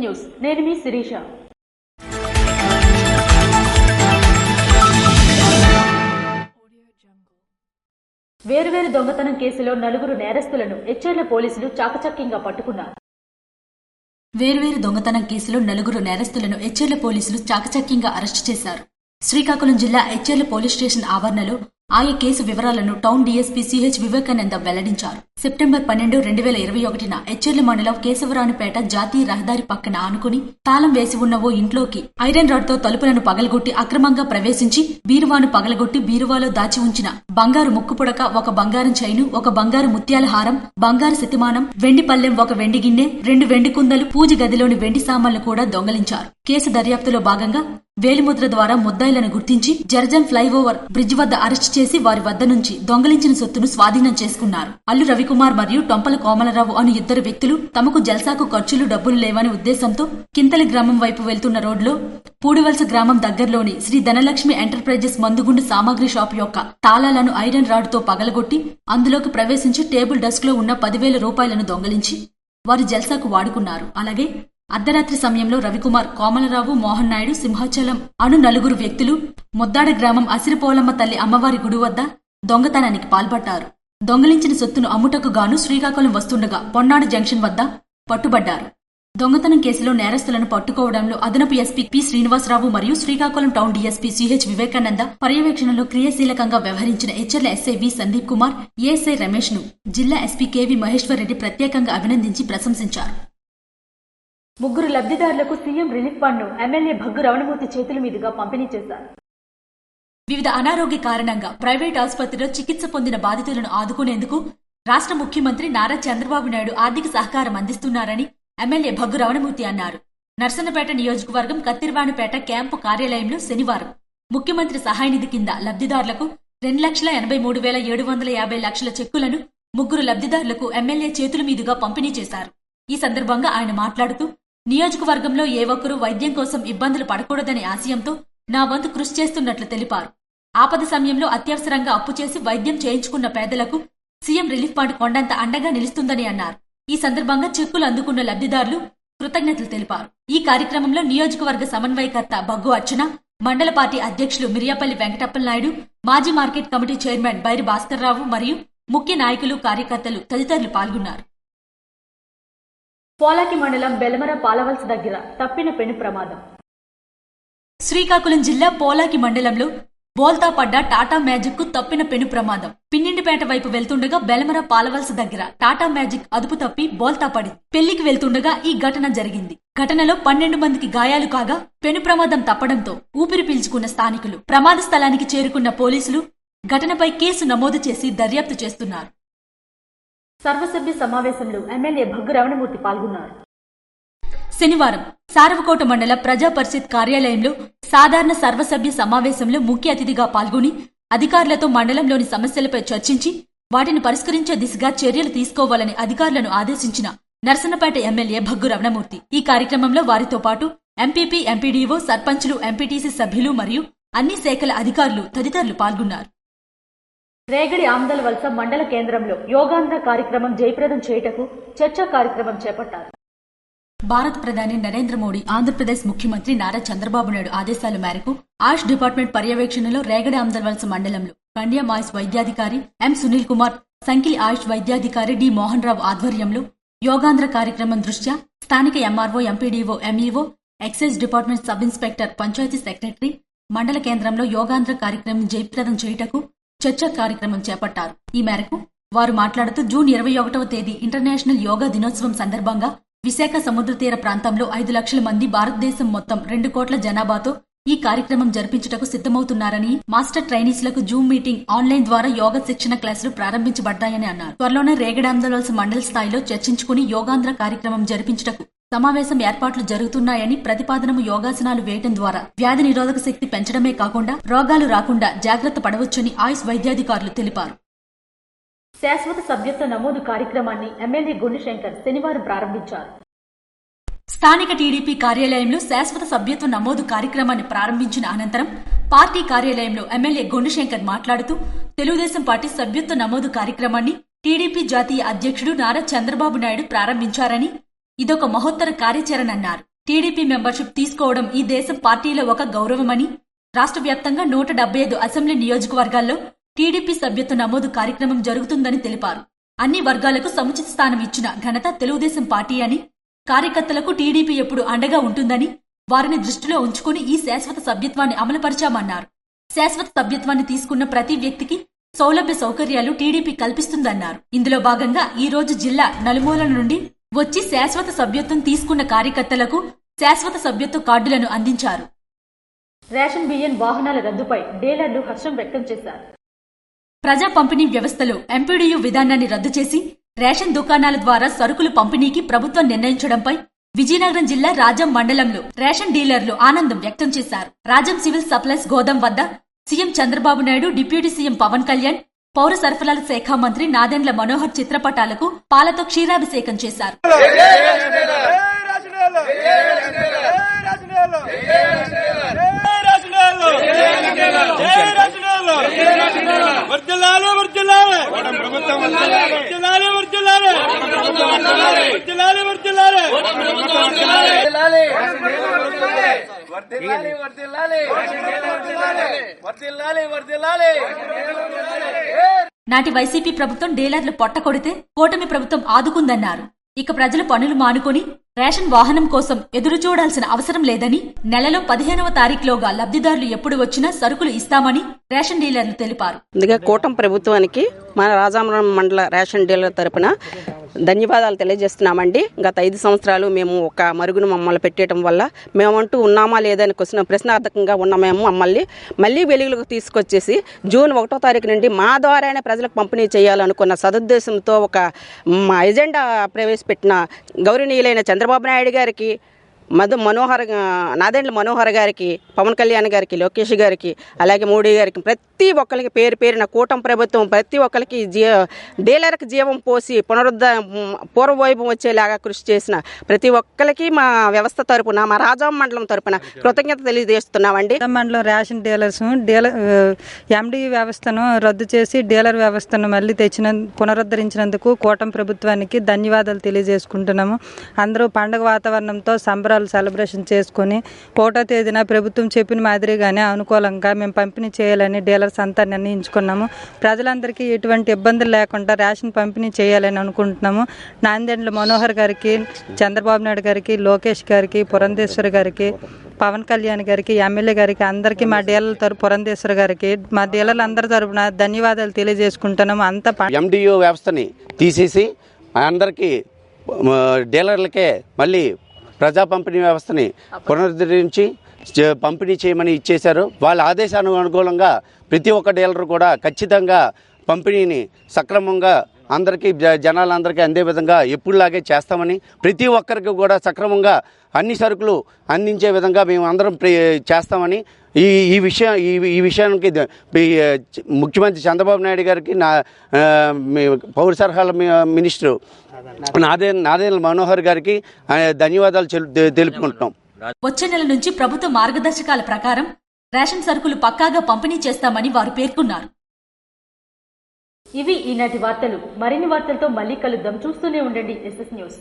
News నేను మీ శిరీష. వేర్వేరు దొంగతనం కేసులో నలుగురు నేరస్తులను ఎచ్చెర్ల పోలీసులు చాకచక్యంగా పట్టుకున్నారు. వేర్వేరు దొంగతనం కేసులో నలుగురు నేరస్తులను ఎచ్చెర్ల పోలీసులు చాకచక్యంగా అరెస్టు చేశారు. శ్రీకాకుళం జిల్లా ఎచ్చెర్ల పోలీస్ స్టేషన్ ఆవరణలో ఆయా కేసు వివరాలను టౌన్ డీఎస్పీ సిహెచ్ వివేకానంద వెల్లడించారు. సెప్టెంబర్ 12, 2021న ఎచ్చెర్ల మండలం కేశవరావుపేట జాతీయ రహదారి పక్కన ఆనుకుని తాళం వేసి ఉన్న ఓ ఇంట్లోకి ఐరన్ రాడ్ తో తలుపులను పగలగొట్టి అక్రమంగా ప్రవేశించి బీరువాను పగలగొట్టి బీరువాలో దాచి ఉంచిన బంగారు ముక్కు పుడక, ఒక బంగారం చైను, ఒక బంగారు ముత్యాల హారం, బంగారు శతిమానం, వెండి పల్లెం, ఒక వెండి గిన్నె, 2 వెండి కుందలు, పూజ గదిలోని వెండి సామాన్లు కూడా దొంగలించారు. కేసు దర్యాప్తులో భాగంగా వేలిముద్ర ద్వారా ముద్దాయిలను గుర్తించి జర్జన్ ఫ్లైఓవర్ బ్రిడ్జ్ వద్ద అరెస్టు చేసి వారి వద్ద నుంచి దొంగలించిన సొత్తును స్వాధీనం చేసుకున్నారు. అల్లు రవికుమార్ మరియు టొంపల కోమలరావు అను 2 వ్యక్తులు తమకు జల్సాకు ఖర్చులు డబ్బులు లేవని ఉద్దేశంతో కింతలి గ్రామం వైపు వెళ్తున్న రోడ్లో పూడివలస గ్రామం దగ్గరలోని శ్రీ ధనలక్ష్మి ఎంటర్ప్రైజెస్ మందుగుండు సామాగ్రి షాప్ యొక్క తాళాలను ఐరన్ రాడ్ తో పగలగొట్టి అందులోకి ప్రవేశించి టేబుల్ డెస్క్ లో ఉన్న 10,000 రూపాయలను దొంగలించి వారి జల్సాకు వాడుకున్నారు. అలాగే అర్ధరాత్రి సమయంలో రవికుమార్, కోమలరావు, మోహన్ నాయుడు, సింహాచలం అను 4 వ్యక్తులు ముద్దాడ గ్రామం అసిరిపోలమ్మ తల్లి అమ్మవారి గుడి వద్ద దొంగతనానికి పాల్పడ్డారు. దొంగలించిన సొత్తును అమ్ముటకు గాను శ్రీకాకుళం వస్తుండగా పొన్నాడు జంక్షన్ వద్ద పట్టుబడ్డారు. దొంగతనం కేసులో నేరస్తులను పట్టుకోవడంలో అదనపు ఎస్పీ పి శ్రీనివాసరావు మరియు Srikakulam town DSP CH Vivekananda పర్యవేక్షణలో క్రియాశీలకంగా వ్యవహరించిన ఎచ్చెర్ల ఎస్ఐ వి సందీప్ కుమార్, ఏఎస్ఐ రమేష్ ను జిల్లా ఎస్పీ కెవి మహేశ్వర్ రెడ్డి ప్రత్యేకంగా అభినందించి ప్రశంసించారు. 3 లబ్ధిదారులకు సీఎం రిలీఫ్ ఫండ్ ను ఎమ్మెల్యే భగ్గు రమణమూర్తి చేతుల మీదుగా పంపిణీ చేశారు. వివిధ అనారోగ్య కారణంగా ప్రైవేట్ ఆసుపత్రిలో చికిత్స పొందిన బాధితులను ఆదుకునేందుకు రాష్ట్ర ముఖ్యమంత్రి నారా చంద్రబాబు నాయుడు ఆర్థిక సహకారం అందిస్తున్నారని ఎమ్మెల్యే భగ్గు రమణమూర్తి అన్నారు. నర్సన్నపేట నియోజకవర్గం కత్తిర్వాణిపేట క్యాంపు కార్యాలయంలో శనివారం ముఖ్యమంత్రి సహాయ నిధి కింద లబ్ధిదారులకు 2,83,750 లక్షల చెక్కులను 3 లబ్ధిదారులకు ఎమ్మెల్యే చేతుల మీదుగా పంపిణీ చేశారు. ఈ సందర్భంగా ఆయన మాట్లాడుతూ, నియోజకవర్గంలో ఏ ఒక్కరూ వైద్యం కోసం ఇబ్బందులు పడకూడదనే ఆశయంతో నా వంతు కృషి చేస్తున్నట్లు తెలిపారు. ఆపద సమయంలో అత్యవసరంగా అప్పు చేసి వైద్యం చేయించుకున్న పేదలకు సీఎం రిలీఫ్ ఫండ్ కొండంత అండగా నిలుస్తుందని అన్నారు. ఈ సందర్భంగా చెక్కులు అందుకున్న లబ్ధిదారులు కృతజ్ఞతలు తెలిపారు. ఈ కార్యక్రమంలో నియోజకవర్గ సమన్వయకర్త బగ్గు అర్చన, మండల పార్టీ అధ్యక్షులు మిరియాపల్లి వెంకటప్పలనాయుడు, మాజీ market committee chairman Bairi Bhaskar Rao మరియు ముఖ్య నాయకులు, కార్యకర్తలు తదితరులు పాల్గొన్నారు. పోలాకి మండలం బెలమర పాలవలస దగ్గర తప్పిన పెను ప్రమాదం. శ్రీకాకుళం జిల్లా పోలాకి మండలంలో బోల్తా పడ్డ టాటా మ్యాజిక్ కు తప్పిన పెను ప్రమాదం. పిన్నిండిపేట వైపు వెళ్తుండగా బెలమర పాలవలస దగ్గర టాటా మ్యాజిక్ అదుపు తప్పి బోల్తా పడి పెళ్లికి వెళ్తుండగా ఈ ఘటన జరిగింది. ఘటనలో 12 మందికి గాయాలు కాగా పెను ప్రమాదం తప్పడంతో ఊపిరి పీల్చుకున్న స్థానికులు ప్రమాద స్థలానికి చేరుకున్న పోలీసులు ఘటనపై కేసు నమోదు చేసి దర్యాప్తు చేస్తున్నారు. సర్వసభ్య సమావేశంలో ఎమ్మెల్యే భగ్గు రమణమూర్తి పాల్గొన్నారు. శనివారం సారవకోట మండల ప్రజా పరిషత్ కార్యాలయంలో సాధారణ సర్వసభ్య సమావేశంలో ముఖ్య అతిథిగా పాల్గొని అధికారులతో మండలంలోని సమస్యలపై చర్చించి వాటిని పరిష్కరించే దిశగా చర్యలు తీసుకోవాలని అధికారులను ఆదేశించిన నర్సన్నపేట ఎమ్మెల్యే భగ్గు రమణమూర్తి ఈ కార్యక్రమంలో వారితో పాటు ఎంపీపీ, ఎంపీడీఓ, సర్పంచులు, ఎంపీటీసీ సభ్యులు మరియు అన్ని శాఖల అధికారులు తదితరులు పాల్గొన్నారు. రేగడి ఆమ్దల వలస మండల కేంద్రంలో యోగాంధ్ర కార్యక్రమం జయప్రదం చేయుటకు చర్చా కార్యక్రమం చేపట్టారు. భారత ప్రధాని నరేంద్ర మోడీ, ఆంధ్రప్రదేశ్ ముఖ్యమంత్రి నారా చంద్రబాబు నాయుడు ఆదేశాల మేరకు ఆయుష్ డిపార్ట్మెంట్ పర్యవేక్షణలో రేగడి ఆమ్దల వలస మండలంలో కండియా ఆయుష్ వైద్యాధికారి ఎం సునీల్ కుమార్, సంకిలి ఆయుష్ వైద్యాధికారి డి మోహన్ రావు ఆధ్వర్యంలో యోగాంధ్ర కార్యక్రమం దృష్ట్యా స్థానిక MRO, MPDO, MEO, excise department sub inspector, panchayat secretary మండల కేంద్రంలో యోగాంధ్ర కార్యక్రమం జయప్రదం చేయుటకు చర్చా కార్యక్రమం చేపట్టారు. ఈ మేరకు వారు మాట్లాడుతూ జూన్ 21వ తేదీ ఇంటర్నేషనల్ యోగా దినోత్సవం సందర్భంగా విశాఖ సముద్ర తీర ప్రాంతంలో 5 లక్షల మంది భారతదేశం మొత్తం 2 కోట్ల జనాభాతో ఈ కార్యక్రమం జరిపించుటకు సిద్దమవుతున్నారని, మాస్టర్ ట్రైనీస్లకు జూమ్ మీటింగ్, ఆన్లైన్ ద్వారా యోగా శిక్షణ క్లాసులు ప్రారంభించబడ్డాయని అన్నారు. త్వరలోనే రేగడాందవలస మండల స్థాయిలో చర్చించుకుని యోగాంధ్ర కార్యక్రమం జరిపించుటకు సమావేశం ఏర్పాట్లు జరుగుతున్నాయని, ప్రతిపాదనము యోగాసనాలు వేయటం ద్వారా వ్యాధి నిరోధక శక్తి పెంచడమే కాకుండా రోగాలు రాకుండా జాగ్రత్త పడవచ్చని ఆయుష్ వైద్యాధికారులు తెలిపారు. శాశ్వత సభ్యత్వ నమోదు కార్యక్రమాన్ని ఎమ్మెల్యే గుండుశంకర్ శనివారం ప్రారంభించారు. స్థానిక టీడీపీ కార్యాలయంలో శాశ్వత సభ్యత్వ నమోదు కార్యక్రమాన్ని ప్రారంభించిన అనంతరం పార్టీ కార్యాలయంలో ఎమ్మెల్యే గుండుశంకర్ మాట్లాడుతూ, తెలుగుదేశం పార్టీ సభ్యత్వ నమోదు కార్యక్రమాన్ని టీడీపీ జాతీయ అధ్యక్షుడు నారా చంద్రబాబు నాయుడు ప్రారంభించారని, ఇదొక మహోత్తర కార్యాచరణ అన్నారు. టీడీపీ మెంబర్షిప్ తీసుకోవడం ఈ దేశం పార్టీలో ఒక గౌరవమని, రాష్ట్ర వ్యాప్తంగా 175 అసెంబ్లీ నియోజకవర్గాల్లో టీడీపీ సభ్యత్వ నమోదు కార్యక్రమం జరుగుతుందని తెలిపారు. అన్ని వర్గాలకు సముచిత స్థానం ఇచ్చిన ఘనత తెలుగుదేశం పార్టీ అని, కార్యకర్తలకు టీడీపీ ఎప్పుడు అండగా ఉంటుందని, వారిని దృష్టిలో ఉంచుకుని ఈ శాశ్వత సభ్యత్వాన్ని అమలుపరిచామన్నారు. శాశ్వత సభ్యత్వాన్ని తీసుకున్న ప్రతి వ్యక్తికి సౌలభ్య సౌకర్యాలు టీడీపీ కల్పిస్తుందన్నారు. ఇందులో భాగంగా ఈ రోజు జిల్లా నలుమూలల నుండి వచ్చి శాశ్వత సభ్యత్వం తీసుకున్న కార్యకర్తలకు శాశ్వత సభ్యత్వ కార్డులను అందించారు. రేషన్ బియ్యం వాహనాల రద్దుపై డీలర్లు హర్షం వ్యక్తం చేశారు. ప్రజా పంపిణీ వ్యవస్థలో ఎంపీడీయూ విధానాన్ని రద్దు చేసి రేషన్ దుకాణాల ద్వారా సరుకులు పంపిణీకి ప్రభుత్వం నిర్ణయించడంపై విజయనగరం జిల్లా రాజం మండలంలో రేషన్ డీలర్లు ఆనందం వ్యక్తం చేశారు. రాజం సివిల్ సప్లైస్ గోదాం వద్ద CM Chandrababu Naidu, deputy CM Pawan Kalyan, పౌర సరఫరాల శాఖ మంత్రి నాదెండ్ల మనోహర్ చిత్రపటాలకు పాలతో క్షీరాభిషేకం చేశారు. నాటి వైసీపీ ప్రభుత్వం డీలర్లు పొట్టకొడితే కూటమి ప్రభుత్వం ఆదుకుందన్నారు. ఇక ప్రజలు పనులు మానుకొని రేషన్ వాహనం కోసం ఎదురు చూడాల్సిన అవసరం లేదని, నెలలో 15వ తారీఖులోగా లబ్ధిదారులు ఎప్పుడు వచ్చినా సరుకులు ఇస్తామని రేషన్ డీలర్లు తెలిపారు. కూటమి ప్రభుత్వానికి మన రాజామరం మండల రేషన్ డీలర్ తరపున ధన్యవాదాలు తెలియజేస్తున్నామండి. గత 5 సంవత్సరాలు మేము ఒక మరుగును మమ్మల్ని పెట్టడం వల్ల మేమంటూ ఉన్నామా లేదని ప్రశ్నార్థకంగా ఉన్న మేము మళ్ళీ వెలుగులకు తీసుకొచ్చేసి జూన్ 1వ తారీఖు నుండి మా ద్వారానే ప్రజలకు పంపిణీ చేయాలనుకున్న సదుద్దేశంతో ఒక ఎజెండా ప్రవేశపెట్టిన గౌరవనీయులైన చంద్రబాబు నాయుడు గారికి, నాదెండ్ల మనోహర్ గారికి, పవన్ కళ్యాణ్ గారికి, లోకేష్ గారికి, అలాగే మోడీ గారికి, ప్రతి ఒక్కరికి పేరు పేరున కూటమి ప్రభుత్వం ప్రతి ఒక్కరికి డీలర్కి జీవం పోసి పూర్వవైభవం వచ్చేలాగా కృషి చేసిన ప్రతి ఒక్కరికి మా వ్యవస్థ తరపున, మా రాజాం మండలం తరపున కృతజ్ఞత తెలియజేస్తున్నామండి. మండలం రేషన్ డీలర్స్ ఎండి వ్యవస్థను రద్దు చేసి డీలర్ వ్యవస్థను మళ్ళీ పునరుద్ధరించినందుకు కూటమి ప్రభుత్వానికి ధన్యవాదాలు తెలియజేసుకుంటున్నాము. అందరూ పండుగ వాతావరణంతో సంబరాలు సెలబ్రేషన్ చేసుకుని 1వ తేదీన ప్రభుత్వం చెప్పిన మాదిరిగానే అనుకూలంగా మేము పంపిణీ చేయాలని డీలర్స్ అంతా నిర్ణయించుకున్నాము. ప్రజలందరికీ ఎటువంటి ఇబ్బందులు లేకుండా రేషన్ పంపిణీ చేయాలని అనుకుంటున్నాము. నాదెండ్ల మనోహర్ గారికి, చంద్రబాబు నాయుడు గారికి, లోకేష్ గారికి, పురంధేశ్వరి గారికి, పవన్ కళ్యాణ్ గారికి, ఎమ్మెల్యే గారికి, అందరికీ మా డీలర్ల పురంధేశ్వరి గారికి, మా డీలర్లు అందరి తరపున ధన్యవాదాలు తెలియజేసుకుంటున్నాము. అంతా ఎండియూ వ్యవస్థని తీసేసి అందరికీ డీలర్లకే మళ్ళీ ప్రజా పంపిణీ వ్యవస్థని పునరుద్ధరించి పంపిణీ చేయమని ఇచ్చేశారు. వాళ్ళ ఆదేశానుగుణంగా ప్రతి ఒక్క డీలర్ కూడా ఖచ్చితంగా పంపిణీని సక్రమంగా అందరికీ జనాలందరికీ అందే విధంగా ఎప్పుడులాగే చేస్తామని, ప్రతి ఒక్కరికి కూడా సక్రమంగా అన్ని సరుకులు అందించే విధంగా మేము అందరం చేస్తామని ఈ విషయానికి ముఖ్యమంత్రి చంద్రబాబు నాయుడు గారికి, పౌర సరఫరాల మినిస్టర్ నాదెండ్ల మనోహర్ గారికి ధన్యవాదాలు తెలుపుకుంటున్నాం. వచ్చే నెల నుంచి ప్రభుత్వ మార్గదర్శకాల ప్రకారం రేషన్ సరుకులు పక్కాగా పంపిణీ చేస్తామని వారు పేర్కొన్నారు. ఇవి ఈనాటి వార్తలు. మరిన్ని వార్తలతో మళ్ళీ కలుద్దాం. చూస్తూనే ఉండండి SS న్యూస్.